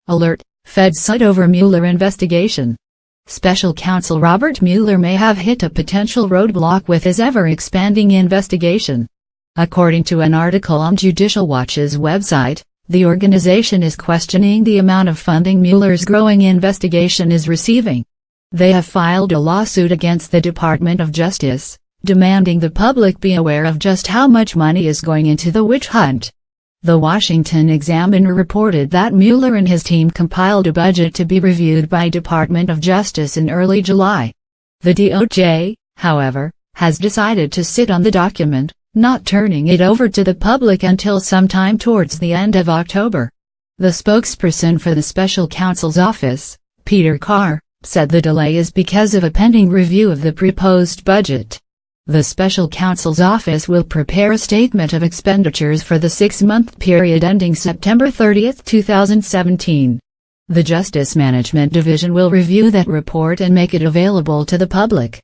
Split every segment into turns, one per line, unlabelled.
Alert: Fed SUED over Mueller investigation. Special counsel Robert Mueller may have hit a potential roadblock with his ever-expanding investigation. According to an article on Judicial Watch's website, the organization is questioning the amount of funding Mueller's growing investigation is receiving. They have filed a lawsuit against the Department of Justice, demanding the public be aware of just how much money is going into the witch hunt. The Washington Examiner reported that Mueller and his team compiled a budget to be reviewed by Department of Justice in early July. The DOJ, however, has decided to sit on the document, not turning it over to the public until sometime towards the end of October. The spokesperson for the special counsel's office, Peter Carr, said the delay is because of a pending review of the proposed budget. The special counsel's office will prepare a statement of expenditures for the 6-month period ending September 30, 2017. The Justice Management Division will review that report and make it available to the public.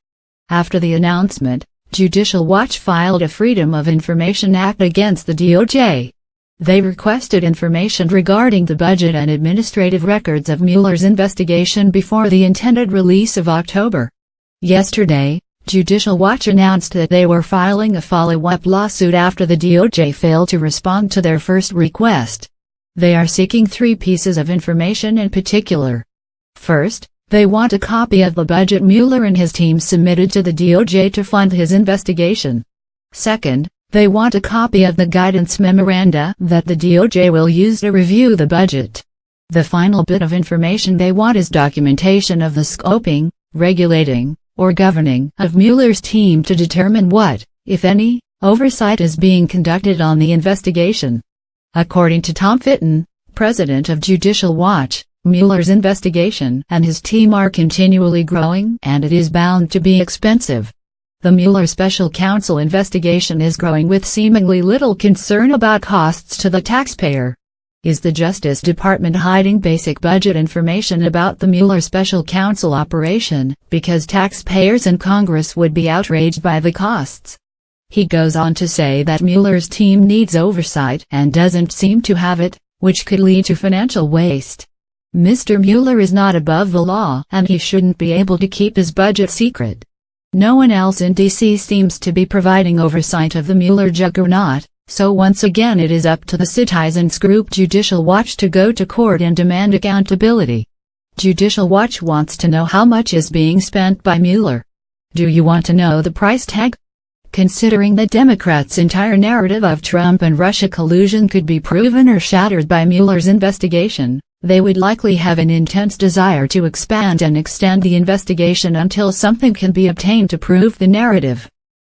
After the announcement, Judicial Watch filed a Freedom of Information Act against the DOJ. They requested information regarding the budget and administrative records of Mueller's investigation before the intended release of October. Yesterday, Judicial Watch announced that they were filing a follow-up lawsuit after the DOJ failed to respond to their first request. They are seeking 3 pieces of information in particular. First, they want a copy of the budget Mueller and his team submitted to the DOJ to fund his investigation. Second, they want a copy of the guidance memoranda that the DOJ will use to review the budget. The final bit of information they want is documentation of the scoping, regulating, or governing of Mueller's team to determine what, if any, oversight is being conducted on the investigation. According to Tom Fitton, president of Judicial Watch, Mueller's investigation and his team are continually growing and it is bound to be expensive. The Mueller special counsel investigation is growing with seemingly little concern about costs to the taxpayer. Is the Justice Department hiding basic budget information about the Mueller special counsel operation because taxpayers and Congress would be outraged by the costs? He goes on to say that Mueller's team needs oversight and doesn't seem to have it, which could lead to financial waste. Mr. Mueller is not above the law and he shouldn't be able to keep his budget secret. No one else in D.C. seems to be providing oversight of the Mueller juggernaut, so once again it is up to the citizens group Judicial Watch to go to court and demand accountability. Judicial Watch wants to know how much is being spent by Mueller. Do you want to know the price tag? Considering that Democrats' entire narrative of Trump and Russia collusion could be proven or shattered by Mueller's investigation, they would likely have an intense desire to expand and extend the investigation until something can be obtained to prove the narrative.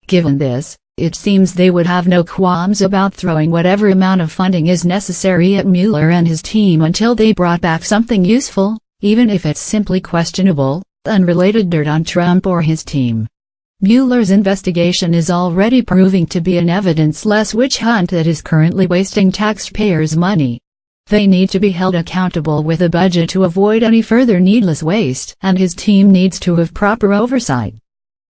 Given this, it seems they would have no qualms about throwing whatever amount of funding is necessary at Mueller and his team until they brought back something useful, even if it's simply questionable, unrelated dirt on Trump or his team. Mueller's investigation is already proving to be an evidence-less witch hunt that is currently wasting taxpayers' money. They need to be held accountable with a budget to avoid any further needless waste, and his team needs to have proper oversight.